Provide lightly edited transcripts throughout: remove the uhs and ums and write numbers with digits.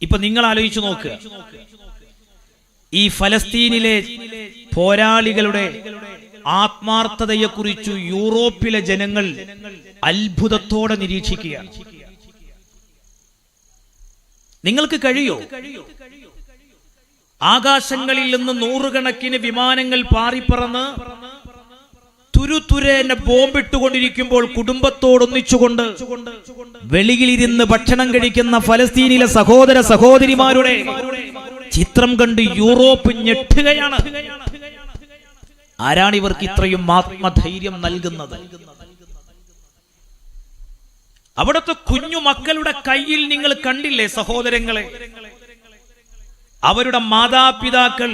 ഇപ്പൊ നിങ്ങൾ ആലോചിച്ചു നോക്കുക, ഈ ഫലസ്തീനിലെ പോരാളികളുടെ ആത്മാർത്ഥതയെക്കുറിച്ച് യൂറോപ്പിലെ ജനങ്ങൾ അത്ഭുതത്തോടെ നിരീക്ഷിക്കുകയാണ്. നിങ്ങൾക്ക് കഴിയോ? ആകാശങ്ങളിൽ നിന്ന് നൂറുകണക്കിന് വിമാനങ്ങൾ പാറിപ്പറന്ന് തുരുതുരേനെ ബോംബിട്ടുകൊണ്ടിരിക്കുമ്പോൾ കുടുംബത്തോടൊന്നിച്ചുകൊണ്ട് വെളിയിലിരുന്ന് ഭക്ഷണം കഴിക്കുന്ന ഫലസ്തീനിലെ സഹോദര സഹോദരിമാരുടെ ചിത്രം കണ്ട് യൂറോപ്പ് ഞെട്ടുകയാണ്. ആരാണ് ഇവർക്ക് ഇത്രയും ആത്മധൈര്യം നൽകുന്നത്? അവിടുത്തെ കുഞ്ഞു മക്കളുടെ കയ്യിൽ നിങ്ങൾ കണ്ടില്ലേ സഹോദരങ്ങളെ? അവരുടെ മാതാപിതാക്കൾ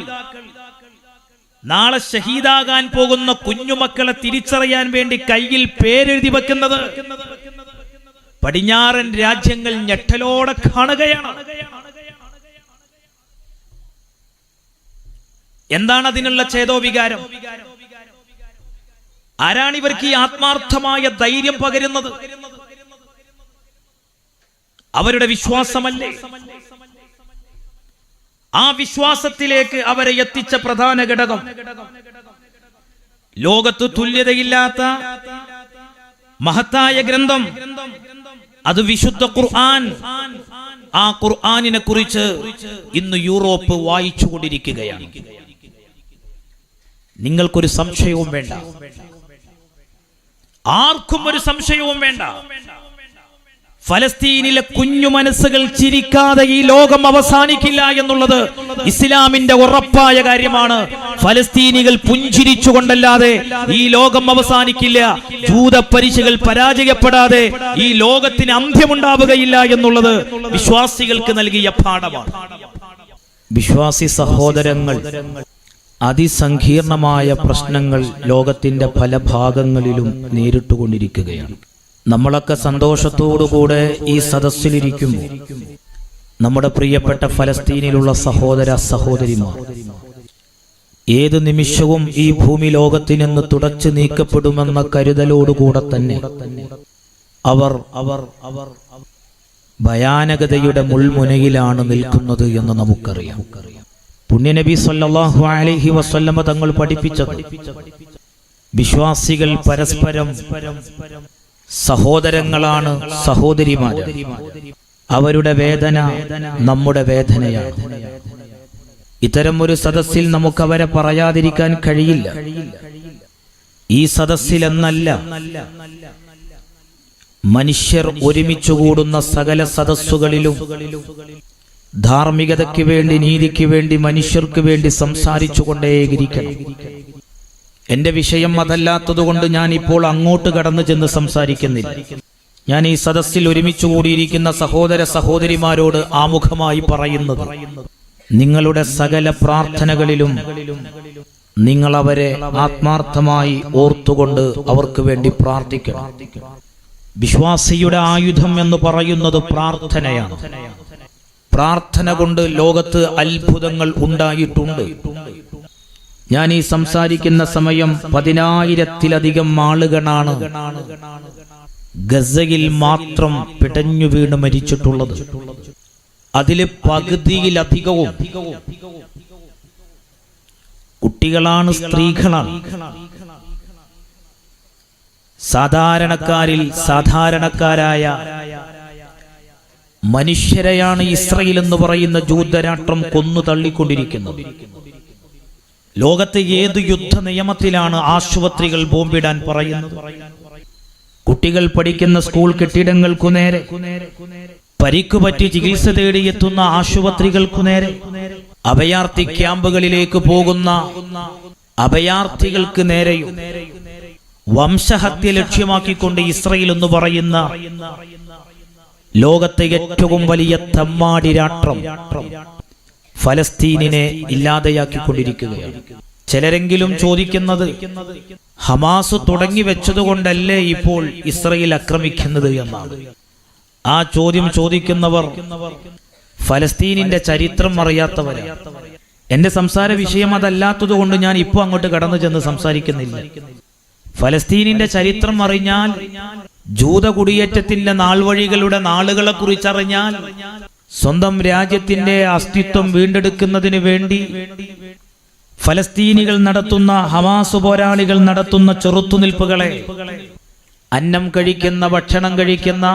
നാളെ ഷഹീദാകാൻ പോകുന്ന കുഞ്ഞുമക്കളെ തിരിച്ചറിയാൻ വേണ്ടി കയ്യിൽ പേരെഴുതി വെക്കുന്നത് പടിഞ്ഞാറൻ രാജ്യങ്ങൾ ഞെട്ടലോടെ കാണുകയാണ്. എന്താണ് അതിനുള്ള ചേതോവികാരം? ആരാണ് ഇവർക്ക് ഈ ആത്മാർത്ഥമായ ധൈര്യം പകരുന്നത്? അവരുടെ വിശ്വാസമല്ലേ? ആ വിശ്വാസത്തിലേക്ക് അവരെ എത്തിച്ച പ്രധാന ഘടകം ലോകത്ത് തുല്യതയില്ലാത്ത മഹത്തായ ഗ്രന്ഥം, അത് വിശുദ്ധ ഖുർആൻ. ആ ഖുർആനിനെ കുറിച്ച് ഇന്ന് യൂറോപ്പ് വായിച്ചുകൊണ്ടിരിക്കുകയാണ്. നിങ്ങൾക്കൊരു സംശയവും വേണ്ട, ആർക്കും ഒരു സംശയവും വേണ്ട. ഫലസ്തീനിലെ കുഞ്ഞു മനസ്സുകൾ ചിരിക്കാതെ ഈ ലോകം അവസാനിക്കില്ല എന്നുള്ളത് ഇസ്ലാമിന്റെ ഉറപ്പായ കാര്യമാണ്. ഫലസ്തീനികൾ പുഞ്ചിരിച്ചുകൊണ്ടല്ലാതെ ഈ ലോകം അവസാനിക്കില്ല. ജൂതപ്പരിശകൾ പരാജയപ്പെടാതെ ഈ ലോകത്തിന് അന്ത്യമുണ്ടാവുകയില്ല എന്നുള്ളത് വിശ്വാസികൾക്ക് നൽകിയ പാഠമാണ്. വിശ്വാസി സഹോദരങ്ങൾ, അതിസങ്കീർണമായ പ്രശ്നങ്ങൾ ലോകത്തിന്റെ പല ഭാഗങ്ങളിലും നേരിട്ടുകൊണ്ടിരിക്കുകയാണ്. നമ്മളൊക്കെ സന്തോഷത്തോടുകൂടെ ഈ സദസ്സിലിരിക്കുമ്പോൾ നമ്മുടെ പ്രിയപ്പെട്ട ഫലസ്തീനിലുള്ള സഹോദര സഹോദരിമാർ ഏത് നിമിഷവും ഈ ഭൂമി ലോകത്തിൽ നിന്ന് തുടച്ചു നീക്കപ്പെടുമെന്ന കരുതലോടുകൂടെ തന്നെ അവർ ഭയാനകതയുടെ മുൾമുനയിലാണ് നിൽക്കുന്നത് എന്ന് നമുക്കറിയാം. പുണ്യനബി സല്ലല്ലാഹു അലൈഹി വസല്ലമ തങ്ങൾ പഠിപ്പിച്ചത് വിശ്വാസികൾ പരസ്പരം സഹോദരങ്ങളാണ്, സഹോദരിമാർ. അവരുടെ വേദന നമ്മുടെ വേദനയാണ്. ഇത്തരം ഒരു സദസ്സിൽ നമുക്ക് അവരെ പറയാതിരിക്കാൻ കഴിയില്ല. ഈ സദസ്സിലെന്നല്ല, മനുഷ്യർ ഒരുമിച്ചു കൂടുന്ന സകല സദസ്സുകളിലും ധാർമ്മികതയ്ക്ക് വേണ്ടി, നീതിക്ക് വേണ്ടി, മനുഷ്യർക്ക് വേണ്ടി സംസാരിച്ചു കൊണ്ടേയിരിക്കണം. എന്റെ വിഷയം അതല്ലാത്തതുകൊണ്ട് ഞാൻ ഇപ്പോൾ അങ്ങോട്ട് കടന്നു ചെന്ന് സംസാരിക്കുന്നില്ല. ഞാൻ ഈ സദസ്സിൽ ഒരുമിച്ചു കൂടിയിരിക്കുന്ന സഹോദര സഹോദരിമാരോട് ആമുഖമായി പറയുന്നത്, നിങ്ങളുടെ സകല പ്രാർത്ഥനകളിലും നിങ്ങൾ അവരെ ആത്മാർത്ഥമായി ഓർത്തുകൊണ്ട് അവർക്ക് വേണ്ടി പ്രാർത്ഥിക്കണം. വിശ്വാസിയുടെ ആയുധം എന്ന് പറയുന്നത് പ്രാർത്ഥനയാണ്. പ്രാർത്ഥന കൊണ്ട് ലോകത്ത് അത്ഭുതങ്ങൾ ഉണ്ടായിട്ടുണ്ട്. ഞാൻ ഈ സംസാരിക്കുന്ന സമയം 10,000-ത്തിലധികം ആളുകളാണ് ഗസയിൽ മാത്രം പിടഞ്ഞു വീണ് മരിച്ചിട്ടുള്ളത്. അതില് പകുതിയിലധികവും കുട്ടികളാണ്, സ്ത്രീകളാണ്. സാധാരണക്കാരിൽ സാധാരണക്കാരായ മനുഷ്യരെയാണ് ഇസ്രായേൽ എന്ന് പറയുന്ന ജൂതരാഷ്ട്രം കൊന്നു തള്ളിക്കൊണ്ടിരിക്കുന്നത്. ലോകത്തെ ഏത് യുദ്ധ നിയമത്തിലാണ് ആശുപത്രികൾ ബോംബിടാൻ പറയുന്നത്? കുട്ടികൾ പഠിക്കുന്ന സ്കൂൾ കെട്ടിടങ്ങൾക്കു നേരെ, പരിക്കുപറ്റി ചികിത്സ തേടിയെത്തുന്ന ആശുപത്രികൾക്കു നേരെ, അഭയാർത്ഥി ക്യാമ്പുകളിലേക്ക് പോകുന്ന അഭയാർത്ഥികൾക്ക് നേരെയും വംശഹത്യ ലക്ഷ്യമാക്കിക്കൊണ്ട് ഇസ്രായേൽ എന്ന് പറയുന്ന ലോകത്തെ ഏറ്റവും വലിയ തമ്മാടി രാഷ്ട്രം ഫലസ്തീനിനെ ഇല്ലാതെയാക്കിക്കൊണ്ടിരിക്കുകയാണ്. ചിലരെങ്കിലും ചോദിക്കുന്നത്, ഹമാസ് തുടങ്ങി വെച്ചതുകൊണ്ടല്ലേ ഇപ്പോൾ ഇസ്രായേൽ ആക്രമിക്കുന്നത് എന്നാണ്. ആ ചോദ്യം ചോദിക്കുന്നവർ ഫലസ്തീനിന്റെ ചരിത്രം അറിയാത്തവരാണ്. എന്റെ സംസാര വിഷയം അതല്ലാത്തതുകൊണ്ട് ഞാൻ ഇപ്പോൾ അങ്ങോട്ട് കടന്നു ചെന്ന് സംസാരിക്കുന്നില്ല. ഫലസ്തീനിന്റെ ചരിത്രം അറിഞ്ഞാൽ, ജൂത കുടിയേറ്റത്തിന്റെ നാൾവഴികളുടെ നാളുകളെ കുറിച്ചറിഞ്ഞാൽ, സ്വന്തം രാജ്യത്തിന്റെ അസ്തിത്വം വീണ്ടെടുക്കുന്നതിന് വേണ്ടി ഫലസ്തീനികൾ നടത്തുന്ന, ഹമാസ് പോരാളികൾ നടത്തുന്ന ചെറുത്തുനിൽപ്പുകളെ, അന്നം കഴിക്കുന്ന, ഭക്ഷണം കഴിക്കുന്ന,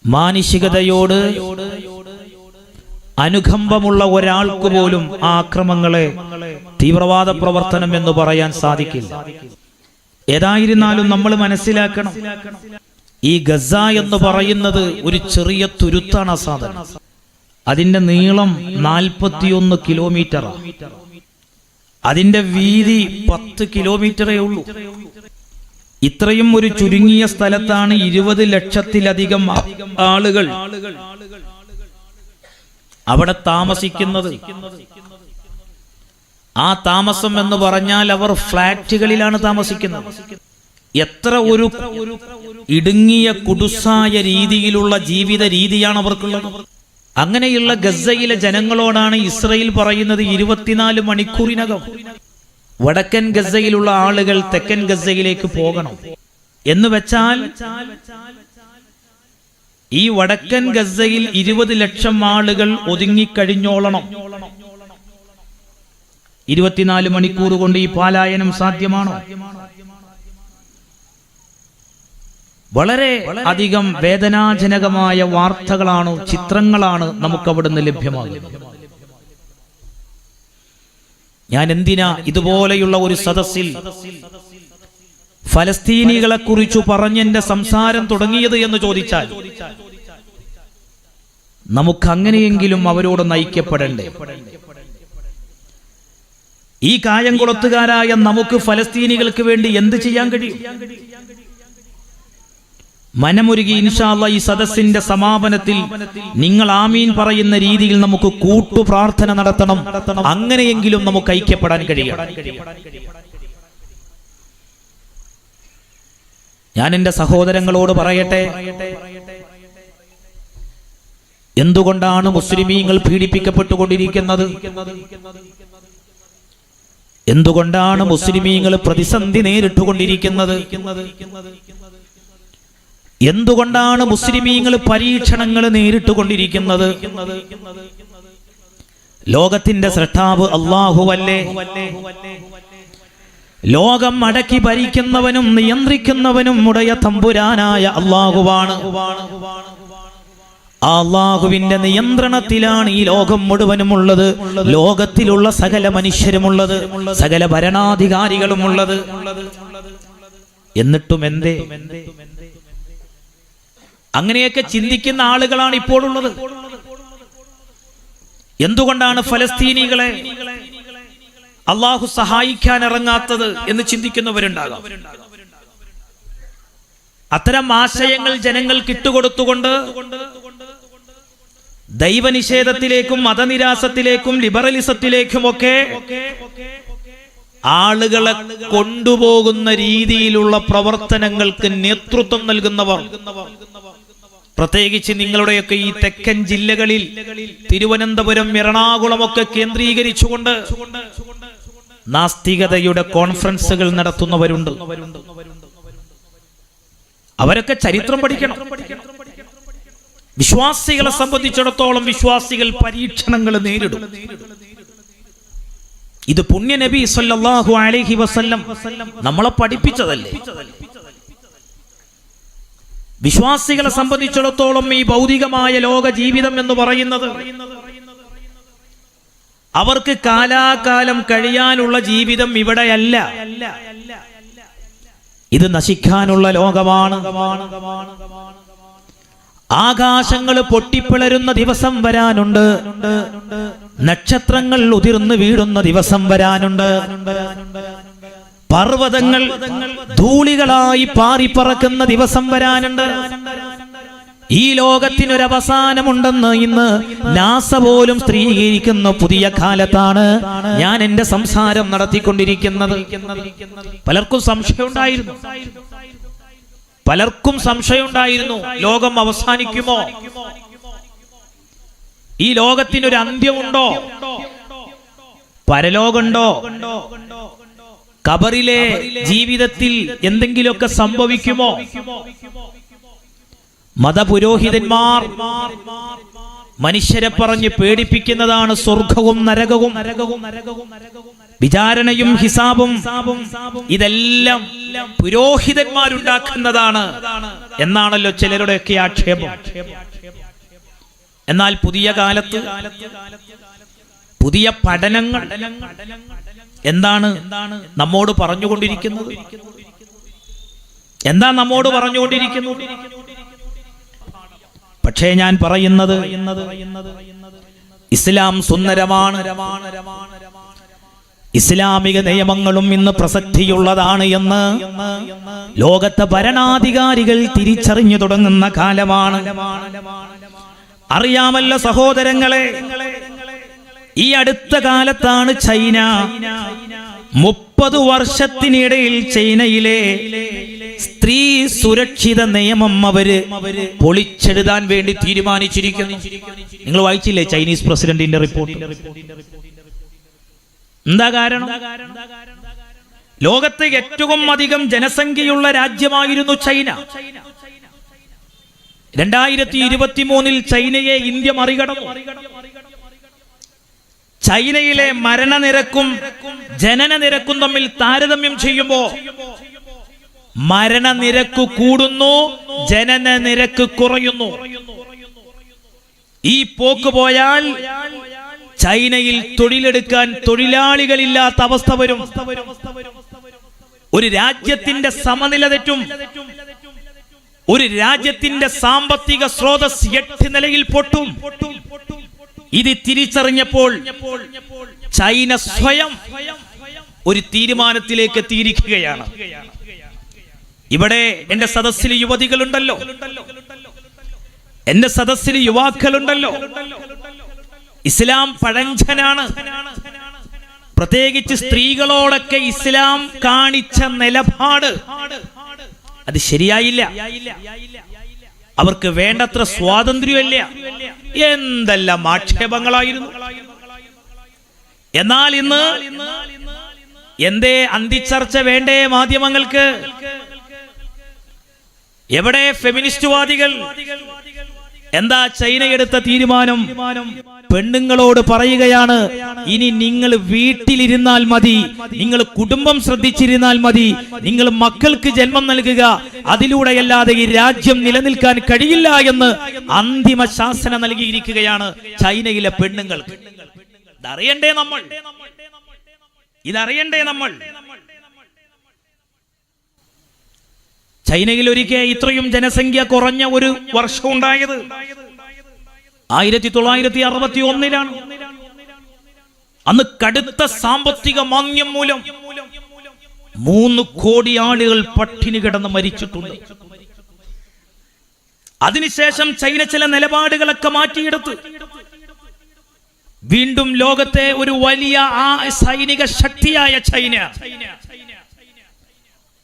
മാനുഷികതയോട് അനുകമ്പമുള്ള ഒരാൾക്ക് പോലും ആ അക്രമങ്ങളെ തീവ്രവാദ പ്രവർത്തനം എന്ന് പറയാൻ സാധിക്കില്ല. ഏതായിരുന്നാലും നമ്മൾ മനസ്സിലാക്കണം, ഈ ഗസ എന്ന് പറയുന്നത് ഒരു ചെറിയ തുരുത്താണ്. ആ സാധനം, അതിന്റെ നീളം 41 കിലോമീറ്റർ, അതിന്റെ വീതി 10 കിലോമീറ്ററേ ഉള്ളൂ. ഇത്രയും ഒരു ചുരുങ്ങിയ സ്ഥലത്താണ് 20 ലക്ഷത്തിലധികം ആളുകൾ അവിടെ താമസിക്കുന്നത്. ആ താമസം എന്ന് പറഞ്ഞാൽ അവർ ഫ്ലാറ്റുകളിലാണ് താമസിക്കുന്നത്. എത്ര ഒരു ഇടുങ്ങിയ കുടുസായ രീതിയിലുള്ള ജീവിത രീതിയാണ് അവർക്കുള്ളത്. അങ്ങനെയുള്ള ഗസയിലെ ജനങ്ങളോടാണ് ഇസ്രയേൽ പറയുന്നത് 24 മണിക്കൂറിനകം വടക്കൻ ഗസയിലുള്ള ആളുകൾ തെക്കൻ ഗസയിലേക്ക് പോകണം എന്ന് വെച്ചാൽ ഈ വടക്കൻ ഗസയിൽ 20 ലക്ഷം ആളുകൾ ഒതുങ്ങിക്കഴിഞ്ഞോളണം. 24 മണിക്കൂർ കൊണ്ട് ഈ പലായനം സാധ്യമാണോ? വളരെ അധികം വേദനാജനകമായ വാർത്തകളാണ്, ചിത്രങ്ങളാണ് നമുക്ക് അവിടുന്ന് ലഭ്യമാകുന്നത്. ഞാൻ എന്തിനാ ഇതുപോലെയുള്ള ഒരു സദസ്സിൽ ഫലസ്തീനികളെ കുറിച്ചു പറഞ്ഞെന്റെ സംസാരം തുടങ്ങിയത് എന്ന് ചോദിച്ചാൽ, നമുക്ക് അങ്ങനെയെങ്കിലും അവരോട് നയിക്കപ്പെടണ്ടേ? ഈ കായംകുളത്തുകാരായ നമുക്ക് ഫലസ്തീനികൾക്ക് വേണ്ടി എന്ത് ചെയ്യാൻ കഴിയും? മനമുരുകി ഇൻഷാ അല്ലാഹ് ഈ സദസ്സിന്റെ സമാപനത്തിൽ നിങ്ങൾ ആമീൻ പറയുന്ന രീതിയിൽ നമുക്ക് കൂട്ടു പ്രാർത്ഥന നടത്തണം. അങ്ങനെയെങ്കിലും നമുക്ക് ഐക്യപ്പെടാൻ കഴിയണം. ഞാൻ എന്റെ സഹോദരങ്ങളോട് പറയട്ടെ, എന്തുകൊണ്ടാണ് മുസ്ലിമീങ്ങൾ പീഡിപ്പിക്കപ്പെട്ടുകൊണ്ടിരിക്കുന്നത്? എന്തുകൊണ്ടാണ് മുസ്ലിമീങ്ങൾ പ്രതിസന്ധി നേരിട്ടുകൊണ്ടിരിക്കുന്നത്? എന്തുകൊണ്ടാണ് മുസ്ലിമീങ്ങൾ പരീക്ഷണങ്ങൾ നേരിട്ടുകൊണ്ടിരിക്കുന്നത്? ലോകത്തിന്റെ സൃഷ്ടാവ് അല്ലാഹുവല്ലേ? ലോകം അടക്കി ഭരിക്കുന്നവനും നിയന്ത്രിക്കുന്നവനും ഉടയ തമ്പുരാനായ അല്ലാഹുവാണ്. അല്ലാഹുവിന്റെ നിയന്ത്രണത്തിലാണ് ഈ ലോകം മുഴുവനും ഉള്ളത്. ലോകത്തിലുള്ള സകല മനുഷ്യരുമുള്ളത്, സകല ഭരണാധികാരികളുമുള്ളത്. എന്നിട്ടും എന്തേ? അങ്ങനെയൊക്കെ ചിന്തിക്കുന്ന ആളുകളാണ് ഇപ്പോഴുള്ളത്. എന്തുകൊണ്ടാണ് ഫലസ്തീനികളെ അള്ളാഹു സഹായിക്കാൻ ഇറങ്ങാത്തത് എന്ന് ചിന്തിക്കുന്നവരുണ്ടാകാം. അത്തരം ആശയങ്ങൾ ജനങ്ങൾക്ക് ഇട്ടുകൊടുത്തുകൊണ്ട് ദൈവനിഷേധത്തിലേക്കും മതനിരാസത്തിലേക്കും ലിബറലിസത്തിലേക്കുമൊക്കെ ആളുകളെ കൊണ്ടുപോകുന്ന രീതിയിലുള്ള പ്രവർത്തനങ്ങൾക്ക് നേതൃത്വം നൽകുന്നവർ, പ്രത്യേകിച്ച് നിങ്ങളുടെയൊക്കെ ഈ തെക്കൻ ജില്ലകളിൽ തിരുവനന്തപുരം, എറണാകുളമൊക്കെ കേന്ദ്രീകരിച്ചുകൊണ്ട് നാസ്തികതയുടെ കോൺഫറൻസുകൾ നടത്തുന്നവരുണ്ട്. അവരൊക്കെ ചരിത്രം പഠിക്കണം. വിശ്വാസികളെ സംബന്ധിച്ചിടത്തോളം വിശ്വാസികൾ പരീക്ഷണങ്ങൾ നേരിടും. ഇത് പുണ്യ നബി സല്ലല്ലാഹു അലൈഹി വസല്ലം നമ്മളെ പഠിപ്പിച്ചതല്ലേ? വിശ്വാസികളെ സംബന്ധിച്ചിടത്തോളം ഈ ഭൗതികമായ ലോക ജീവിതം എന്ന് പറയുന്നത് അവർക്ക് കാലാകാലം കഴിയാനുള്ള ജീവിതം ഇവിടെയല്ല. ഇത് നശിക്കാനുള്ള ലോകമാണ്. ആകാശങ്ങൾ പൊട്ടിപ്പിളരുന്ന ദിവസം വരാനുണ്ട്. നക്ഷത്രങ്ങൾ ഉതിർന്നു വീഴുന്ന ദിവസം വരാനുണ്ട്. പർവ്വതങ്ങൾ ധൂളികളായി പാറിപ്പറക്കുന്ന ദിവസം വരാനുണ്ട്. ഈ ലോകത്തിനൊരവസാനമുണ്ടെന്ന് ഇന്ന് നാസ പോലും സ്ഥിരീകരിക്കുന്ന പുതിയ കാലത്താണ് ഞാൻ എന്റെ സംസാരം നടത്തിക്കൊണ്ടിരിക്കുന്നത്. പലർക്കും സംശയമുണ്ടായിരുന്നു, ലോകം അവസാനിക്കുമോ? ഈ ലോകത്തിനൊരു അന്ത്യമുണ്ടോ? പരലോകമുണ്ടോ? ഖബറിലെ ജീവിതത്തിൽ എന്തെങ്കിലുമൊക്കെ സംഭവിക്കുമോ? മതപുരോഹിതന്മാർ മനുഷ്യരെ പറഞ്ഞ് പേടിപ്പിക്കുന്നതാണ് സ്വർഗവും നരകവും. വിചാരണയും ഹിസാബും ഇതെല്ലാം പുരോഹിതന്മാരുണ്ടാക്കുന്നതാണ് എന്നാണല്ലോ ചിലരുടെയൊക്കെ ആക്ഷേപം. എന്നാൽ പുതിയ കാലത്ത് പുതിയ പഠനങ്ങൾ എന്താണ് നമ്മോട് പറഞ്ഞുകൊണ്ടിരിക്കുന്നത്? എന്താ നമ്മോട് പറഞ്ഞുകൊണ്ടിരിക്കുന്നത്? പക്ഷേ ഞാൻ പറയുന്നത് ഇസ്ലാം സുന്ദരമാണ്, ഇസ്ലാമിക നിയമങ്ങളും ഇന്ന് പ്രസക്തിയുള്ളതാണ് എന്ന് ലോകത്തെ ഭരണാധികാരികൾ തിരിച്ചറിഞ്ഞു തുടങ്ങുന്ന കാലമാണ്. അറിയാമല്ലോ സഹോദരങ്ങളെ, ഈ അടുത്ത കാലത്താണ് ചൈന 30 വർഷത്തിനിടയിൽ ചൈനയിലെ സ്ത്രീ സുരക്ഷിത നിയമം അവര് പൊളിച്ചെഴുതാൻ വേണ്ടി തീരുമാനിച്ചിരിക്കുന്നു. നിങ്ങൾ വായിച്ചില്ലേ ചൈനീസ് പ്രസിഡന്റിന്റെ റിപ്പോർട്ട്? എന്താ കാരണം? ലോകത്തെ ഏറ്റവും അധികം ജനസംഖ്യയുള്ള രാജ്യമായിരുന്നു ചൈന. 2023 ചൈനയെ ഇന്ത്യ മറികടന്നു. ചൈനയിലെ മരണനിരക്കും ജനനനിരക്കും തമ്മിൽ താരതമ്യം ചെയ്യുമ്പോൾ മരണനിരക്ക് കൂടുന്നു, ജനനനിരക്ക് കുറയുന്നു. ഈ പോക്ക് പോയാൽ ചൈനയിൽ തൊഴിലെടുക്കാൻ തൊഴിലാളികളില്ലാത്ത അവസ്ഥ വരും. ഒരു രാജ്യത്തിന്റെ സമനില തെറ്റും. ഒരു രാജ്യത്തിന്റെ സാമ്പത്തിക സ്രോതസ് 8 നിലയിൽ പൊട്ടും. ഇത് തിരിച്ചറിഞ്ഞപ്പോൾ ചൈന സ്വയം ഒരു തീരുമാനത്തിലേക്ക് എത്തിയിരിക്കുകയാണ്. ഇവിടെ എന്റെ സദസ്സിൽ യുവതികളുണ്ടല്ലോ, എന്റെ സദസ്സിൽ യുവാക്കളുണ്ടല്ലോ. ഇസ്ലാം പഴഞ്ചനാണ്. പ്രത്യേകിച്ച് സ്ത്രീകളോടൊക്കെ ഇസ്ലാം കാണിച്ച നിലപാട് അത് ശരിയായില്ല. അവർക്ക് വേണ്ടത്ര സ്വാതന്ത്ര്യമല്ല. എന്തെല്ലാം ആക്ഷേപങ്ങളായിരുന്നു. എന്നാൽ ഇന്ന് എന്തേ അന്തിച്ചർച്ച വേണ്ടേ മാധ്യമങ്ങൾക്ക്? എവിടെ ഫെമിനിസ്റ്റുവാദികൾ? എന്താ ചൈന എടുത്ത തീരുമാനം? പെണ്ണുങ്ങളോട് പറയുകയാണ്, ഇനി നിങ്ങൾ വീട്ടിലിരുന്നാൽ മതി, നിങ്ങൾ കുടുംബം ശ്രദ്ധിച്ചിരുന്നാൽ മതി, നിങ്ങൾ മക്കൾക്ക് ജന്മം നൽകുക, അതിലൂടെയല്ലാതെ ഈ രാജ്യം നിലനിൽക്കാൻ കഴിയില്ല എന്ന് അന്തിമ ശാസന നൽകിയിരിക്കുകയാണ് ചൈനയിലെ പെണ്ണുങ്ങൾക്ക്. ഇതറിയണ്ടേ നമ്മൾ? ഇതറിയണ്ടേ നമ്മൾ? ചൈനയിൽ ഒരിക്കൽ ഇത്രയും ജനസംഖ്യ കുറഞ്ഞ ഒരു വർഷം ഉണ്ടായത് 1961-ലാണ്. അന്ന് കടുത്ത സാമ്പത്തിക മാന്ദ്യം മൂലം 3 കോടി ആളുകൾ പട്ടിണി കിടന്ന് മരിച്ചിട്ടുണ്ട്. അതിനുശേഷം ചൈന ചില നിലപാടുകളൊക്കെ മാറ്റിയെടുത്ത് വീണ്ടും ലോകത്തെ ഒരു വലിയ സൈനിക ശക്തിയായ ചൈന,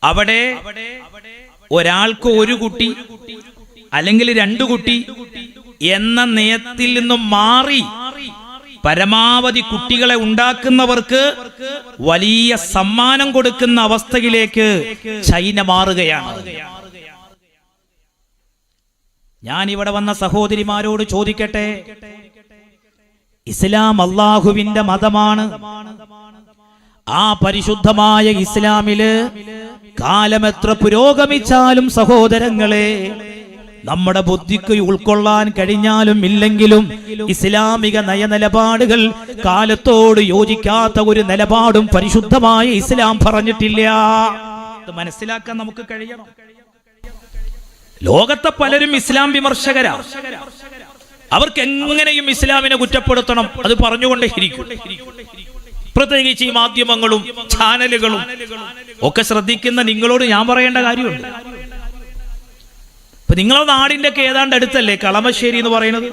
അവിടെ ഒരാൾക്ക് 1 കുട്ടി അല്ലെങ്കിൽ 2 കുട്ടി എന്ന നയത്തിൽ നിന്നും മാറി പരമാവധി കുട്ടികളെ ഉണ്ടാക്കുന്നവർക്ക് വലിയ സമ്മാനം കൊടുക്കുന്ന അവസ്ഥയിലേക്ക് ചൈന മാറുകയാണ്. ഞാൻ ഇവിടെ വന്ന സഹോദരിമാരോട് ചോദിക്കട്ടെ, ഇസ്ലാം അല്ലാഹുവിന്റെ മതമാണ്. ആ പരിശുദ്ധമായ ഇസ്ലാമില് കാലമെത്ര പുരോഗമിച്ചാലും സഹോദരങ്ങളെ, നമ്മുടെ ബുദ്ധിക്ക് ഉൾക്കൊള്ളാൻ കഴിഞ്ഞാലും ഇല്ലെങ്കിലും ഇസ്ലാമിക നയനിലപാടുകൾ കാലത്തോട് യോജിക്കാത്ത ഒരു നിലപാടും പരിശുദ്ധമായ ഇസ്ലാം പറഞ്ഞിട്ടില്ല. ഇത് മനസ്സിലാക്കാൻ നമുക്ക് കഴിയണം. ലോകത്തെ പലരും ഇസ്ലാം വിമർശകരാ. അവർക്ക് എങ്ങനെയും ഇസ്ലാമിനെ കുറ്റപ്പെടുത്തണം, അത് പറഞ്ഞുകൊണ്ടേയിരിക്കും. പ്രത്യേകിച്ച് ഈ മാധ്യമങ്ങളും ചാനലുകളും ഒക്കെ ശ്രദ്ധിക്കുന്ന നിങ്ങളോട് ഞാൻ പറയേണ്ട കാര്യമുണ്ട്. ഇപ്പൊ നിങ്ങളുടെ നാടിന്റെ ഒക്കെ ഏതാണ്ട് അടുത്തല്ലേ കളമശ്ശേരി എന്ന് പറയുന്നത്?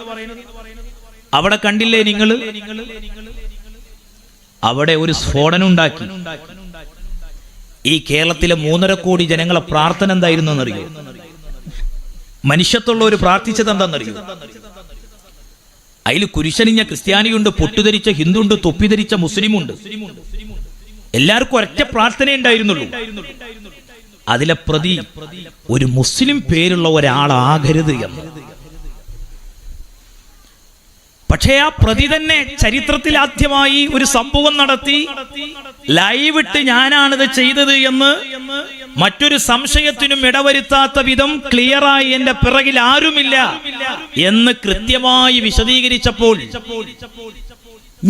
അവിടെ കണ്ടില്ലേ നിങ്ങൾ? അവിടെ ഒരു സ്ഫോടനം ഉണ്ടാക്കി. ഈ കേരളത്തിലെ 3.5 കോടി ജനങ്ങളെ പ്രാർത്ഥന എന്തായിരുന്നു എന്നറിയോ? മനുഷ്യത്തുള്ളവർ പ്രാർത്ഥിച്ചത് എന്താണെന്നറിയോ? അതിൽ കുരിശനിഞ്ഞ ക്രിസ്ത്യാനിയുണ്ട്, പൊട്ടുധരിച്ച ഹിന്ദുണ്ട്, തൊപ്പിധരിച്ച മുസ്ലിമുണ്ട്. എല്ലാവർക്കും ഒരൊറ്റ പ്രാർത്ഥന ഉണ്ടായിരുന്നുള്ളൂ. അതിലെ പ്രതി ഒരു മുസ്ലിം പേരുള്ള ഒരാളാകരുത് എന്ന്. പക്ഷേ ആ പ്രതി തന്നെ ചരിത്രത്തിൽ ആദ്യമായി ഒരു സംഭവം നടത്തി ലൈവ് ഇട്ട് ഞാനാണിത് ചെയ്തത് എന്ന് മറ്റൊരു സംശയത്തിനും ഇടവരുത്താത്ത വിധം ക്ലിയറായി എന്റെ പിറകിൽ ആരുമില്ല എന്ന് കൃത്യമായി വിശദീകരിച്ചപ്പോൾ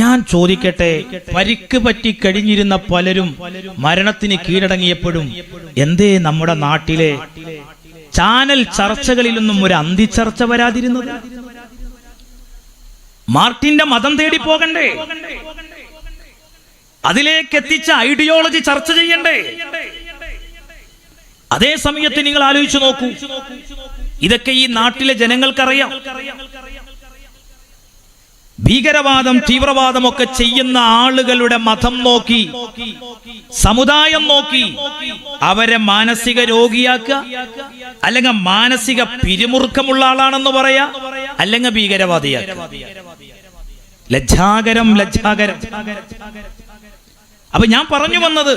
ഞാൻ ചോദിക്കട്ടെ, പരിക്ക് പറ്റി കഴിഞ്ഞിരുന്ന പലരും മരണത്തിന് കീഴടങ്ങിയപ്പോഴും എന്തേ നമ്മുടെ നാട്ടിലെ ചാനൽ ചർച്ചകളിലൊന്നും ഒരു അന്തിച്ചർച്ച വരാതിരുന്നത്? മാർട്ടിന്റെ മതം തേടി പോകണ്ടേ? അതിലേക്ക് എത്തിച്ച ഐഡിയോളജി ചർച്ച ചെയ്യണ്ടേ? അതേ സമയത്ത് നിങ്ങൾ ആലോചിച്ചു നോക്കൂ, ഇതൊക്കെ ഈ നാട്ടിലെ ജനങ്ങൾക്കറിയാം. ഭീകരവാദം, തീവ്രവാദം ഒക്കെ ചെയ്യുന്ന ആളുകളുടെ മതം നോക്കി, സമുദായം നോക്കി അവരെ മാനസിക രോഗിയാക്കുക, അല്ലെങ്കിൽ മാനസിക പിരിമുറുക്കമുള്ള ആളാണെന്ന് പറയാ, അല്ലെങ്കിൽ ഭീകരവാദിയാക്കുക. ലജ്ജാകരം, ലജ്ജാകരം. അപ്പൊ ഞാൻ പറഞ്ഞു വന്നത്,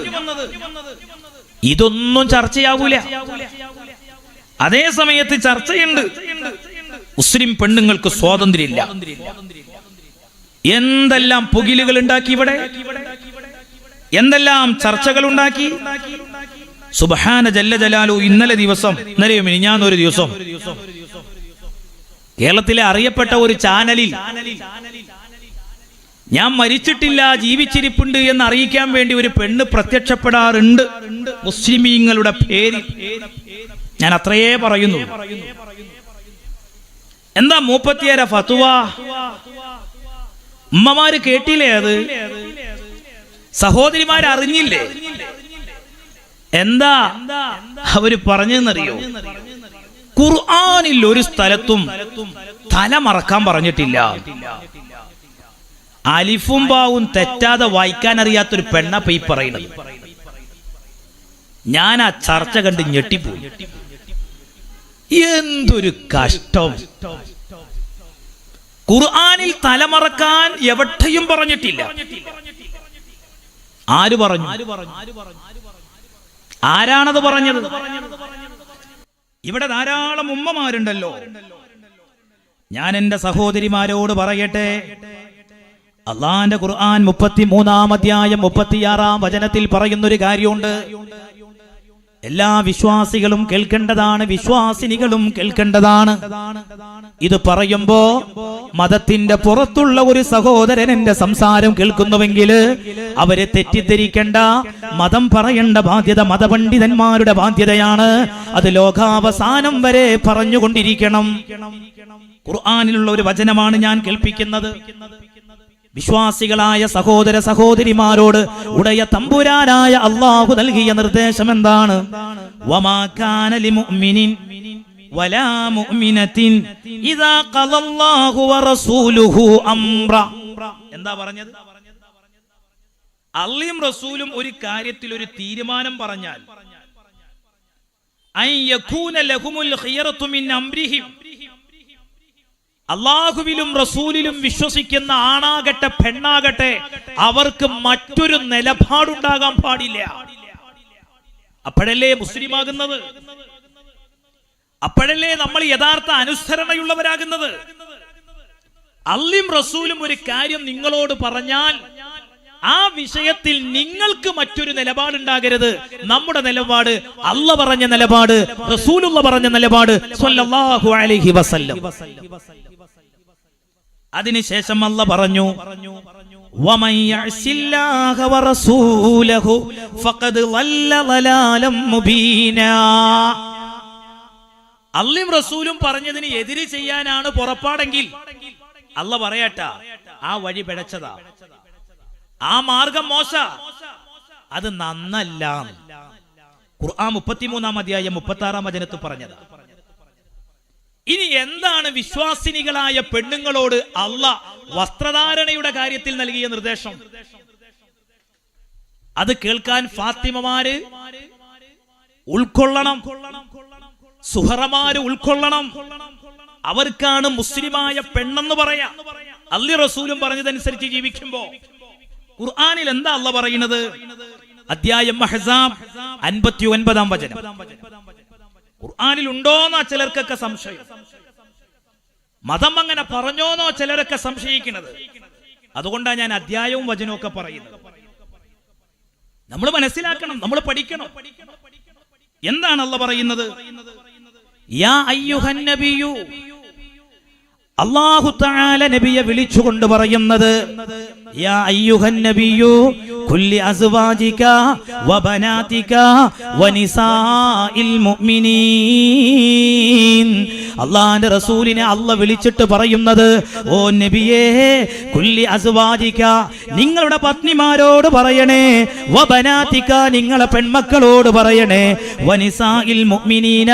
ഇതൊന്നും ചർച്ചയാവൂല. അതേ സമയത്ത് ചർച്ചയുണ്ട്. മുസ്ലിം പെണ്ണുങ്ങൾക്ക് സ്വാതന്ത്ര്യമില്ല. എന്തെല്ലാം പുകിലുകൾ ഉണ്ടാക്കി ഇവിടെ, എന്തെല്ലാം ചർച്ചകൾ ഉണ്ടാക്കി. സുബ്ഹാന ജല്ല ജലാലു. ഇന്നലെയോ മിനിഞ്ഞാന്നൊരു ദിവസം കേരളത്തിലെ അറിയപ്പെട്ട ഒരു ചാനലിൽ ഞാൻ മരിച്ചിട്ടില്ല, ജീവിച്ചിരിപ്പുണ്ട് എന്ന് അറിയിക്കാൻ വേണ്ടി ഒരു പെണ്ണ് പ്രത്യക്ഷപ്പെടാറുണ്ട് മുസ്ലിമീങ്ങളുടെ പേരിൽ. ഞാൻ അത്രയേ പറയുന്നു. എന്താ മൂപ്പത്തിയേര ഫത്വ? ഉമ്മമാര് കേട്ടില്ലേ? അത് സഹോദരിമാര് അറിഞ്ഞില്ലേ? എന്താ അവര് പറഞ്ഞെന്നറിയോ? ഖുർആനിൽ ഒരു സ്ഥലത്തും തല മറക്കാൻ പറഞ്ഞിട്ടില്ല. അലിഫും ബാവും തെറ്റാതെ വായിക്കാൻ അറിയാത്തൊരു പെണ്ണപ്പ ഈ പറയുന്നത്. ഞാൻ ആ ചർച്ച കണ്ട് ഞെട്ടിപ്പോയി. എന്തൊരു കഷ്ടം! ഖുർആനിൽ തലമറക്കാൻ എവിടെയും പറഞ്ഞിട്ടില്ല. ആര് പറഞ്ഞു? ആരാണത് പറഞ്ഞത്? ഇവിടെ ധാരാളം ഉമ്മമാരുണ്ടല്ലോ. ഞാൻ എന്റെ സഹോദരിമാരോട് പറയട്ടെ, അള്ളാന്റെ ഖുർആൻ 33-ാം അധ്യായം 36-ാം വചനത്തിൽ പറയുന്നൊരു കാര്യമുണ്ട്. എല്ലാ വിശ്വാസികളും കേൾക്കേണ്ടതാണ്, വിശ്വാസിനികളും കേൾക്കേണ്ടതാണ്. ഇത് പറയുമ്പോ മതത്തിന്റെ പുറത്തുള്ള ഒരു സഹോദരൻ എന്റെ സംസാരം കേൾക്കുന്നുവെങ്കിൽ അവരെ തെറ്റിദ്ധരിക്കേണ്ട. മതം പറയേണ്ട ബാധ്യത മതപണ്ഡിതന്മാരുടെ ബാധ്യതയാണ്. അത് ലോകാവസാനം വരെ പറഞ്ഞുകൊണ്ടിരിക്കണം. ഖുർആനിലുള്ള ഒരു വചനമാണ് ഞാൻ കേൾപ്പിക്കുന്നത്. വിശ്വാസികളായ സഹോദര സഹോദരിമാരോട് ഉടയ തമ്പുരാനായ അല്ലാഹു നൽകിയ നിർദ്ദേശം എന്താണ്? വമാ കാന ലിമുഅ്മിനിൻ വലാ മുഅ്മിനത്തിൻ ഇദാ ഖളല്ലാഹു വറസൂലുഹു അംറ. എന്താ പറഞ്ഞത്? അല്ലാഹും റസൂലും ഒരു കാര്യത്തിൽ ഒരു തീരുമാനം പറഞ്ഞാൽ അൻ യകൂന ലഹുമുൽ ഖിയറതു മിൻ അംരിഹിം, അള്ളാഹുവിലും റസൂലിലും വിശ്വസിക്കുന്ന ആണാകട്ടെ പെണ്ണാകട്ടെ അവർക്ക് മറ്റൊരു നിലപാടുണ്ടാകാൻ പാടില്ല. അപ്പോഴല്ലേ മുസ്ലിമാകുന്നത്, അപ്പോഴല്ലേ നമ്മൾ യഥാർത്ഥ അനുസരണയുള്ളവരാകുന്നത്. അല്ലാഹും റസൂലും ഒരു കാര്യം നിങ്ങളോട് പറഞ്ഞാൽ ആ വിഷയത്തിൽ നിങ്ങൾക്ക് മറ്റൊരു നിലപാടുണ്ടാകരുത്. നമ്മുടെ നിലപാട് അല്ലാഹു പറഞ്ഞ നിലപാട്, റസൂലുള്ള പറഞ്ഞ നിലപാട് സ്വല്ലല്ലാഹു അലൈഹി വസല്ലം. അതിനുശേഷം അല്ലാഹു പറഞ്ഞു, വമൻ യഅസില്ലാഹ വറസൂലഹു ഫഖദ് ളല്ല ളലാലം മുബീനാ. അല്ലാഹും റസൂലും പറഞ്ഞതിന് എതിര് ചെയ്യാനാണ് പുറപ്പാടെങ്കിൽ അല്ലാഹു പറയട്ടെ, ആ വഴി പിഴച്ചതാ, ആ മാർഗം മോശ, അത് നന്നല്ല. ഖുർആൻ 33-ാം അധ്യായം 36-ാം വചനത്തിൽ പറഞ്ഞത്. ഇനി എന്താണ് വിശ്വാസിനികളായ പെണ്ണുങ്ങളോട് അല്ലാഹ് വസ്ത്രധാരണയുടെ കാര്യത്തിൽ നൽകിയ നിർദ്ദേശം? അത് കേൾക്കാൻ ഫാത്തിമമാര് ഉൾക്കൊള്ളണം, സുഹറമാര് ഉൾക്കൊള്ളണം. അവർക്കാണ് മുസ്ലിമായ പെണ്ണെന്ന് പറയാം. അല്ലാഹും റസൂലും പറഞ്ഞതനുസരിച്ച് ജീവിക്കുമ്പോ ഖുർആനിൽ എന്താ അല്ലാഹു പറയുന്നത്? അധ്യായം അഹ്സാബ് 59-ാം വചനം. ഖുർആനിൽ ഉണ്ടോന്നാ ചിലർക്കൊക്കെ സംശയം. മതം അങ്ങനെ പറഞ്ഞോന്നോ ചിലരൊക്കെ സംശയിക്കുന്നത്. അതുകൊണ്ടാണ് ഞാൻ അധ്യായവും വചനവും ഒക്കെ പറയുന്നത്. നമ്മൾ മനസ്സിലാക്കണം, നമ്മൾ പഠിക്കണം. എന്താണ് അല്ലാഹ് പറയുന്നത്? യാ അയ്യുഹൻ നബിയു, അല്ലാഹു തആല നബിയെ വിളിച്ചുകൊണ്ട് പറയുന്നത്, യാ അയ്യുഹൻ നബിയു കുല്ലി അസ്വാജിക വബനാതിക വനിസാഇൽ മുഅ്മിനീൻ. അല്ലാഹുവിന്റെ റസൂലിനെ അല്ലാഹ് വിളിച്ചിട്ട് പറയുന്നത്, ഓ നബിയേ, കുല്ലി അസ്വാജിക, നിങ്ങളുടെ പത്നിമാരോട് പറയണേ, വബനാതിക, നിങ്ങളെ പെൺമക്കളോട് പറയണേ, വനിസാഇൽ മുഅ്മിനീന,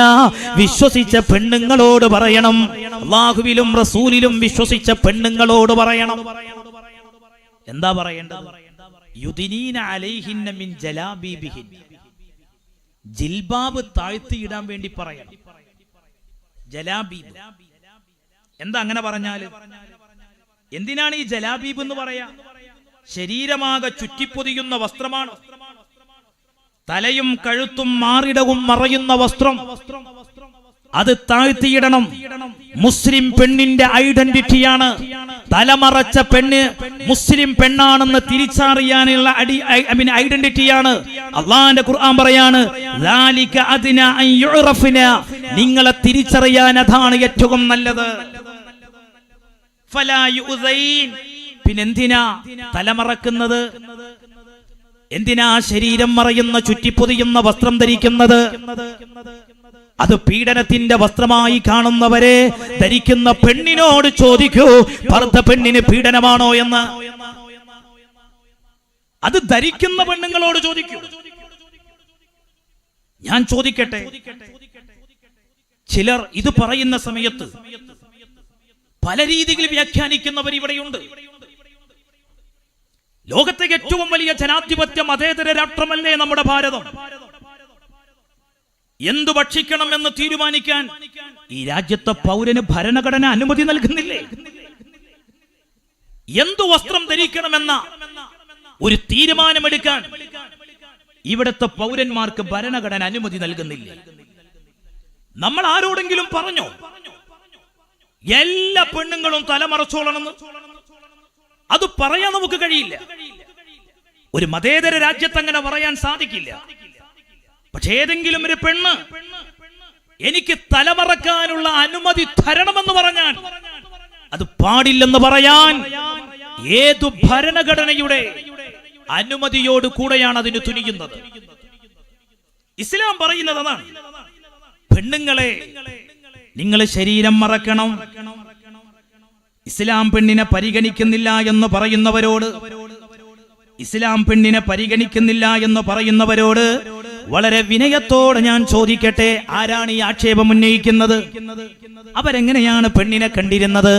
വിശ്വസിച്ച പെണ്ണുങ്ങളോട് പറയണം. അല്ലാഹുവിലും റസൂലിലും വിശ്വസിച്ച പെണ്ണുങ്ങളോട് പറയണം. എന്താ പറയേണ്ടത്? യുദിനീന അലൈഹിന്ന മിൻ ജലാബീബിഹിൻ, ജിൽബാബ് താഴ്ത്തിയിടാൻ വേണ്ടി പറയണം. ജലാബീബ് എന്താ അങ്ങനെ പറഞ്ഞാല്? എന്തിനാണ് ഈ ജലാബീബ് എന്ന് പറയാ? ശരീരമാകെ ചുറ്റിപ്പൊതിയുന്ന വസ്ത്രമാണ്. തലയും കഴുത്തും മാറിടവും മറയുന്ന വസ്ത്രം, അത് താഴ്ത്തിയിടണം. മുസ്ലിം പെണ്ണിന്റെ ഐഡന്റിറ്റിയാണ്. തലമറച്ച പെണ്ണ് മുസ്ലിം പെണ്ണാണെന്ന് തിരിച്ചറിയാനുള്ള ഐഡന്റിറ്റിയാണ്. അള്ളാന്റെ ഖുർആൻ പറയാണ്, നിങ്ങളെ തിരിച്ചറിയാൻ അതാണ് ഏറ്റവും നല്ലത്. പിന്നെന്തിനാ തലമറക്കുന്നത്? എന്തിനാ ശരീരം മറയുന്ന ചുറ്റിപ്പൊതിയുന്ന വസ്ത്രം ധരിക്കുന്നത്? അത് പീഡനത്തിന്റെ വസ്ത്രമായി കാണുന്നവരെ ധരിക്കുന്ന പെണ്ണിനോട് ചോദിക്കൂ, ഭർത്ത പെണ്ണിന് പീഡനമാണോ എന്ന്. അത് ധരിക്കുന്ന പെണ്ണുങ്ങളോട് ചോദിക്കൂ. ഞാൻ ചോദിക്കട്ടെ, ചിലർ ഇത് പറയുന്ന സമയത്ത് പല രീതിയിൽ വ്യാഖ്യാനിക്കുന്നവർ ഇവിടെയുണ്ട്. ലോകത്തെ ഏറ്റവും വലിയ ജനാധിപത്യ മതേതര രാഷ്ട്രമല്ലേ നമ്മുടെ ഭാരതം? എന്തു ഭക്ഷിക്കണം എന്ന് തീരുമാനിക്കാൻ ഈ രാജ്യത്തെ പൗരന് ഭരണഘടന അനുമതി നൽകുന്നില്ലേ? എന്തു വസ്ത്രം ധരിക്കണമെന്ന ഒരു തീരുമാനമെടുക്കാൻ ഇവിടുത്തെ പൗരന്മാർക്ക് ഭരണഘടന അനുമതി നൽകുന്നില്ലേ? നമ്മൾ ആരോടെങ്കിലും പറഞ്ഞോ എല്ലാ പെണ്ണുങ്ങളും തലമറച്ചോളണമെന്ന്? അത് പറയാൻ നമുക്ക് കഴിയില്ല. ഒരു മതേതര രാജ്യത്ത് അങ്ങനെ പറയാൻ സാധിക്കില്ല. പക്ഷെ ഏതെങ്കിലും ഒരു പെണ്ണ് എനിക്ക് തലമറക്കാനുള്ള അനുമതി തരണമെന്ന് പറഞ്ഞാൽ അത് പാടില്ലെന്ന് പറയാൻ ഏതു ഭരണഘടനയുടെ അനുമതിയോട് കൂടെയാണ് അതിന് തുനിയുന്നത്? ഇസ്ലാം പറയുന്നത് അതാണ്. പെണ്ണുങ്ങളെ, നിങ്ങൾ ശരീരം മറക്കണം. ഇസ്ലാം പെണ്ണിനെ പരിഗണിക്കുന്നില്ല എന്ന് പറയുന്നവരോട്, ഇസ്ലാം പെണ്ണിനെ പരിഗണിക്കുന്നില്ല എന്ന് പറയുന്നവരോട് വളരെ വിനയത്തോടെ ഞാൻ ചോദിക്കട്ടെ, ആരാണ് ഈ ആക്ഷേപം ഉന്നയിക്കുന്നത്? അവരെങ്ങനെയാണ് പെണ്ണിനെ കണ്ടിരുന്നത്?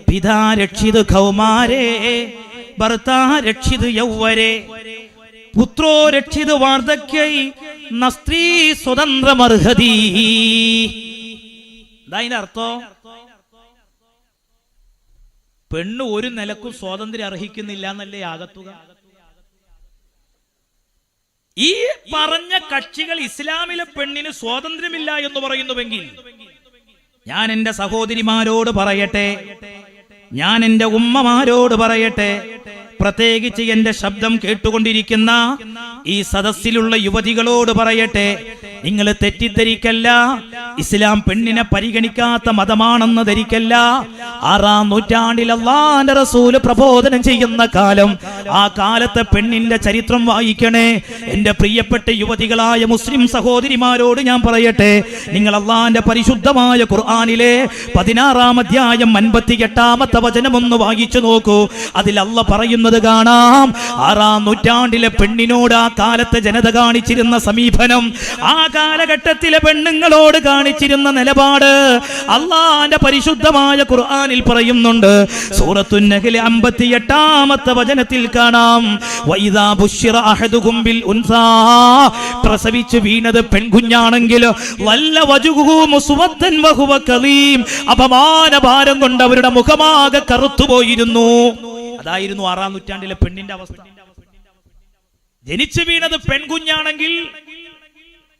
പിതാ രക്ഷിത് കൗമാരേ ഭർത്താ രക്ഷിത് യൗവരേ പുത്രോ രക്ഷിത് വാർദ്ധക്യൈ നസ്ത്രീ സ്വതന്ത്രമർഹതി. അതിന്റെ അർത്ഥം പെണ്ണ് ഒരു നിലക്കും സ്വാതന്ത്ര്യം അർഹിക്കുന്നില്ല എന്നല്ലേ ആകത്തുക? ഈ പറഞ്ഞ കക്ഷികൾ ഇസ്ലാമിലെ പെണ്ണിന് സ്വാതന്ത്ര്യമില്ല എന്ന് പറയുന്നുവെങ്കിൽ ഞാൻ എന്റെ സഹോദരിമാരോട് പറയട്ടെ, ഞാൻ എന്റെ ഉമ്മമാരോട് പറയട്ടെ, പ്രത്യേകിച്ച് എന്റെ ശബ്ദം കേട്ടുകൊണ്ടിരിക്കുന്ന ഈ സദസ്സിലുള്ള യുവതികളോട് പറയട്ടെ, നിങ്ങൾ തെറ്റിദ്ധരിക്കല്ല. ഇസ്ലാം പെണ്ണിനെ പരിഗണിക്കാത്ത മതമാണെന്ന് ധരിക്കല്ല. 6-ാം നൂറ്റാണ്ടിൽ അല്ലാഹുവിന്റെ റസൂല് പ്രബോധനം ചെയ്യുന്ന കാലം, ആ കാലത്തെ പെണ്ണിന്റെ ചരിത്രം വായിക്കണേ. എന്റെ പ്രിയപ്പെട്ട യുവതികളായ മുസ്ലിം സഹോദരിമാരോട് ഞാൻ പറയട്ടെ, നിങ്ങൾ അല്ലാഹുവിന്റെ പരിശുദ്ധമായ ഖുർആനിലെ 16-ാം അധ്യായം 58-ാമത്തെ വചനം ഒന്ന് വായിച്ചു നോക്കൂ. അതിൽ അല്ലാഹ് പറയുന്നത് കാണാം, 6-ാം നൂറ്റാണ്ടിലെ പെണ്ണിനോട് ആ കാലത്തെ ജനത കാണിച്ചിരുന്ന സമീപനം, ആ കാലഘട്ടത്തിലെ പെണ്ണുങ്ങളോട് കാണിച്ചിരുന്ന നിലപാട് അല്ലാഹുവിന്റെ പരിശുദ്ധമായ ഖുർആനിൽ പറയുന്നുണ്ട്. സൂറത്തുൻ നഹ്ൽ 58-ാമത്തെ വചനത്തിൽ കാണാം, വഇദാ ബുശ്ശിറ അഹദുകും ബിൽ ഉൻസാ, പ്രസവിച്ചു വീണത് പെൺകുഞ്ഞാണെങ്കിൽ വല്ല വജുഹു മുസ്വദ്ദൻ വഹുവ കലീം, അപമാനഭാരം കൊണ്ട് അവരുടെ മുഖമാകെ കറുത്തുപോയിരുന്നു. അതായിരുന്നു 6-ാം നൂറ്റാണ്ടിലെ പെണ്ണിന്റെ അവസ്ഥ. ജനിച്ചു വീണത് പെൺകുഞ്ഞാണെങ്കിൽ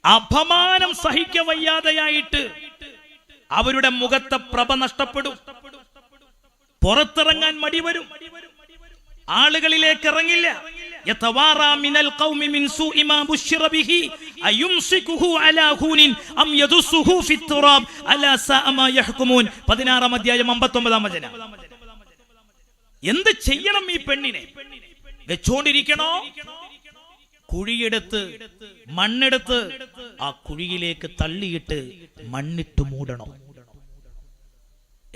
അപമാനം സഹിക്കവയ്യാതെയായിട്ട് അവരുടെ മുഖത്തെ പ്രഭ നഷ്ടപ്പെടും. പുറത്തിറങ്ങാൻ മടി വരും, ആളുകളിലേക്ക് ഇറങ്ങില്ല. യതവാറാ മിനൽ ഖൗമി മിൻ സൂഇ മാ ബുശ്ശിറ ബിഹി അയുംസികുഹു അലാ ഹൂനിൻ അം യദുസ്സുഹു ഫിത്തുറാബ് അലാ സാഅ മാ യഹ്കുമൂൻ. 16-ാം അധ്യായം 59-ാം വചനം. എന്ത് ചെയ്യണം ഈ പെണ്ണിനെ? വെച്ചോണ്ടിരിക്കണോ? കുഴിയെടുത്ത് മണ്ണെടുത്ത് ആ കുഴിയിലേക്ക് തള്ളിയിട്ട് മണ്ണിട്ട് മൂടണം.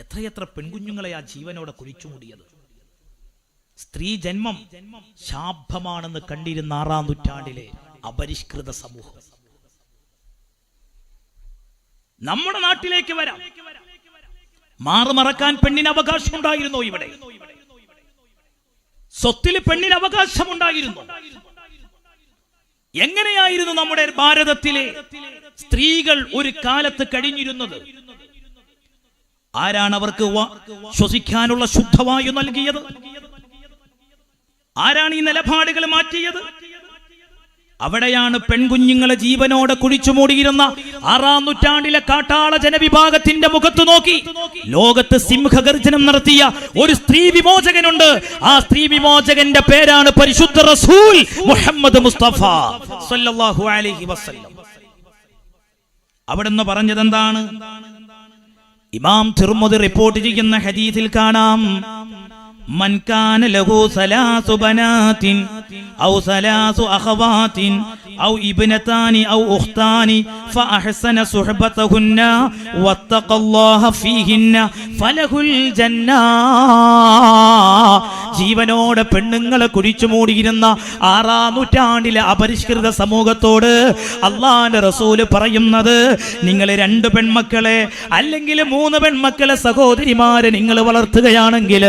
എത്രയെത്ര പെൺകുഞ്ഞുങ്ങളെ ആ ജീവനോടെ കുഴിച്ചു മൂടിയത്. സ്ത്രീ ജന്മം ശാപമാണെന്ന് കണ്ടിരുന്ന 6-ാം നൂറ്റാണ്ടിലെ അപരിഷ്കൃത സമൂഹം. നമ്മുടെ നാട്ടിലേക്ക് വരാം. മാറുമറക്കാൻ പെണ്ണിന് അവകാശമുണ്ടായിരുന്നോ? ഇവിടെ സ്വത്തിൽ പെണ്ണിന് അവകാശമുണ്ടായിരുന്നു. എങ്ങനെയായിരുന്നു നമ്മുടെ ഭാരതത്തിലെ സ്ത്രീകൾ ഒരു കാലത്ത് കഴിഞ്ഞിരുന്നത്? ആരാണ് അവർക്ക് ശ്വസിക്കാനുള്ള ശുദ്ധവായു നൽകിയത്? ആരാണ് ഈ നിലപാടുകൾ മാറ്റിയത്? അവിടെയാണ് പെൺകുഞ്ഞുങ്ങളെ ജീവനോടെ കുഴിച്ചുമൂടിയിരുന്ന 6-ാം നൂറ്റാണ്ടിലെ കാട്ടാള ജനവിഭാഗത്തിന്റെ മുഖത്ത് നോക്കി ലോകത്ത് സിംഹഗർജനം നടത്തിയ ഒരു സ്ത്രീ വിമോചകനുണ്ട്. ആ സ്ത്രീ വിമോചകന്റെ പേരാണ് പരിശുദ്ധ റസൂൽ മുഹമ്മദ് മുസ്തഫ സല്ലല്ലാഹു അലൈഹി വസല്ലം. അവിടുന്ന് പറഞ്ഞത് എന്താണ്? ഇമാം തിർമിദി റിപ്പോർട്ട് ചെയ്യുന്ന ഹദീസിൽ കാണാം, മൻ കാന ലഹു സലാസു ബനാതിൻ ഔ സലാസു അഖവാതിൻ ഔ ഇബ്നതാനി ഔ ഉഖ്താനി ഫഅഹ്സന സുഹ്ബതഹുന്ന വത്തഖല്ലാഹ ഫീഹിന്ന ഫലഹുൽ ജന്ന. ജീവനോടെ പെണ്ണുങ്ങളെ കുഴിച്ചു മൂടിയിരുന്ന 6-ാം നൂറ്റാണ്ടിലെ അപരിഷ്കൃത സമൂഹത്തോട് അല്ലാഹുവിന്റെ റസൂല് പറയുന്നത്, നിങ്ങൾ 2 പെൺമക്കളെ അല്ലെങ്കിൽ 3 പെൺമക്കളെ സഹോദരിമാരെ നിങ്ങൾ വളർത്തുകയാണെങ്കിൽ,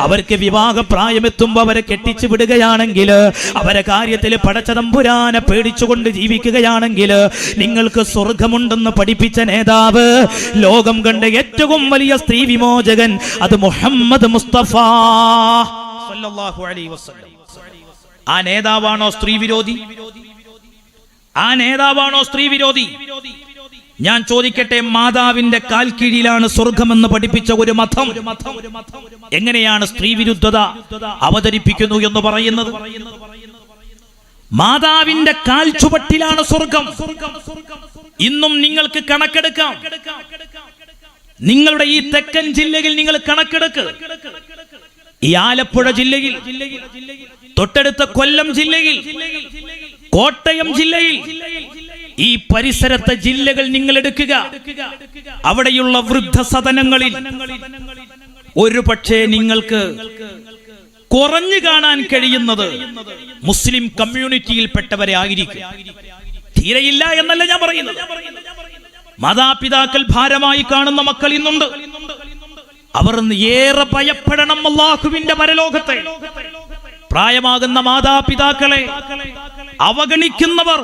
അവർക്ക് വിവാഹപ്രായമെത്തുമ്പോൾ അവരെ കെട്ടിച്ചു വിടുകയാണെങ്കിൽ, അവരെ കാര്യത്തിൽ പടച്ചതമ്പുരാനെ പേടിച്ചുകൊണ്ട് ജീവിക്കുകയാണെങ്കിൽ നിങ്ങൾക്ക് സ്വർഗമുണ്ടെന്ന് പഠിപ്പിച്ച നേതാവ്, ലോകം കണ്ട ഏറ്റവും വലിയ സ്ത്രീ വിമോചകൻ, അത് മുഹമ്മദ് മുസ്തഫ സല്ലല്ലാഹു അലൈഹി വസല്ലം. ആ നേതാവാണോ സ്ത്രീ വിരോധി? ആ നേതാവാണോ സ്ത്രീ വിരോധി? ഞാൻ ചോദിക്കട്ടെ, മാതാവിന്റെ കാൽ കീഴിലാണ് സ്വർഗമെന്ന് പഠിപ്പിച്ച ഒരു മതം എങ്ങനെയാണ് സ്ത്രീ വിരുദ്ധത അവതരിപ്പിക്കുന്നു എന്ന് പറയുന്നത്? മാതാവിന്റെ കാൽ ചുവട്ടിലാണ് സ്വർഗം. ഇന്നും നിങ്ങൾക്ക് കണക്കെടുക്കാം. നിങ്ങളുടെ ഈ തെക്കൻ ജില്ലയിൽ നിങ്ങൾ കണക്കെടുക്ക്. ഈ ആലപ്പുഴ ജില്ലയിൽ, തൊട്ടടുത്ത കൊല്ലം ജില്ലയിൽ, കോട്ടയം ജില്ലയിൽ, ഈ പരിസരത്തെ ജില്ലകൾ നിങ്ങൾ എടുക്കുക. അവിടെയുള്ള വൃദ്ധസദനങ്ങളിൽ ഒരു പക്ഷേ നിങ്ങൾക്ക് കുറഞ്ഞു കാണാൻ കഴിയുന്നത് മുസ്ലിം കമ്മ്യൂണിറ്റിയിൽപ്പെട്ടവരെ ആയിരിക്കും. തീരെയില്ല എന്നല്ല ഞാൻ പറയുന്നത്. മാതാപിതാക്കൾ ഭാരമായി കാണുന്ന മക്കൾ ഇന്നുണ്ട്. അവർ ഏറെ ഭയപ്പെടണം അല്ലാഹുവിന്റെ പരലോകത്തെ. പ്രായമാകുന്ന മാതാപിതാക്കളെ അവഗണിക്കുന്നവർ,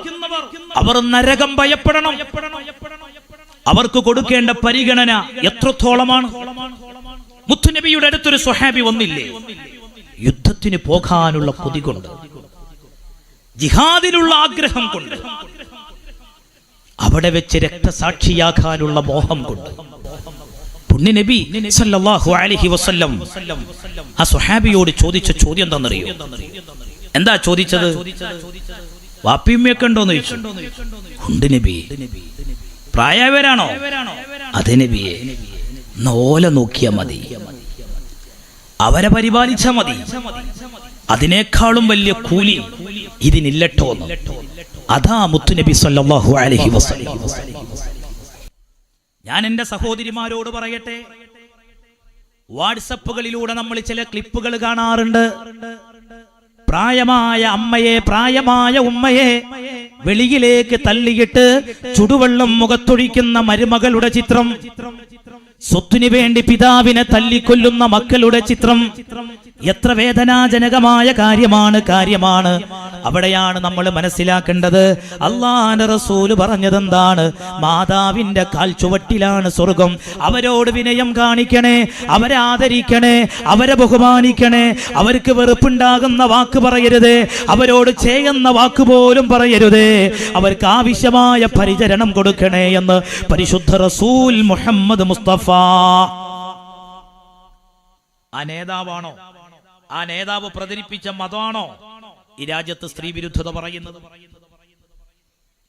അവർ നരകം ഭയപ്പെടണം. അവർക്ക് കൊടുക്കേണ്ട പരിഗണന എത്രത്തോളമാണ്? മുത്തുനബിയുടെ അടുത്തൊരു സ്വഹാബി വന്നില്ലേ, യുദ്ധത്തിന് പോകാനുള്ള കൊതി കൊണ്ട്, ജിഹാദിനുള്ള ആഗ്രഹം കൊണ്ട്, അവിടെ വെച്ച് രക്തസാക്ഷിയാകാനുള്ള മോഹം കൊണ്ട് പുണ്യനബി സല്ലല്ലാഹു അലൈഹി വസല്ലം ആ സ്വഹാബിയോട് ചോദിച്ച ചോദ്യം എന്താണെന്നറിയോ? എന്താ ചോദിച്ചത്? വാപ്പിയമ്മയൊക്കെ ഉണ്ടോന്ന് ചോദിച്ചു. ഉണ്ട് നബി. പ്രായവരാണോ? അതെ നബിയെ. ഓല നോക്കിയാ മതി, അവരെ പരിപാലിച്ചാ മതി, അതിനേക്കാളും വലിയ കൂലി ഇതിനില്ലട്ടോ. അതാ മുത്തുനബി സല്ലല്ലാഹു അലൈഹി വസല്ലം. ഞാൻ എൻ്റെ സഹോദരിമാരോട് പറയട്ടെ, വാട്സപ്പുകളിലൂടെ നമ്മൾ ചില ക്ലിപ്പുകൾ കാണാറുണ്ട്. പ്രായമായ അമ്മയെ, പ്രായമായ ഉമ്മയെ വെളിയിലേക്ക് തള്ളിയിട്ട് ചുടുവെള്ളം മുഖത്തൊഴിക്കുന്ന മരുമകളുടെ ചിത്രം, സ്വത്തിനു വേണ്ടി പിതാവിനെ തല്ലിക്കൊല്ലുന്ന മക്കളുടെ ചിത്രം. എത്ര വേദനാജനകമായ കാര്യമാണ്. അവിടെയാണ് നമ്മൾ മനസ്സിലാക്കേണ്ടത്. അല്ലാഹുവിന്റെ റസൂല് പറഞ്ഞതെന്താണ്? മാതാവിന്റെ കാൽ ചുവട്ടിലാണ് സ്വർഗം. അവരോട് വിനയം കാണിക്കണേ, അവരെ ആദരിക്കണേ, അവരെ ബഹുമാനിക്കണേ. അവർക്ക് വെറുപ്പുണ്ടാകുന്ന വാക്ക് പറയരുത്, അവരോട് ചെയ്യുന്ന വാക്ക് പോലും പറയരുത്. അവർക്ക് ആവശ്യമായ പരിചരണം കൊടുക്കണേ എന്ന് പരിശുദ്ധ റസൂൽ മുഹമ്മദ് മുസ്തഫ. ആ നേതാവാണോ, ആ നേതാവ് പ്രചരിപ്പിച്ച മതമാണോ ഈ രാജ്യത്ത് സ്ത്രീ വിരുദ്ധത പറയുന്നത്?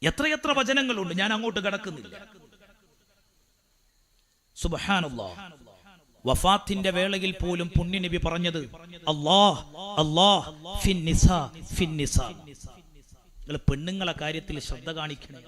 എത്രയെത്ര വചനങ്ങളുണ്ട്, ഞാൻ അങ്ങോട്ട് കടക്കുന്നില്ല. സുബ്ഹാനല്ലാഹ്, വഫാത്തിന്റെ വേളയിൽ പോലും പുണ്യനബി പറഞ്ഞത് അല്ലാഹ് അല്ലാഹ് ഫിന്നിസാ ഫിന്നിസാ. നിങ്ങൾ പെണ്ണുങ്ങളെ കാര്യത്തിൽ ശ്രദ്ധ കാണിക്കണേ.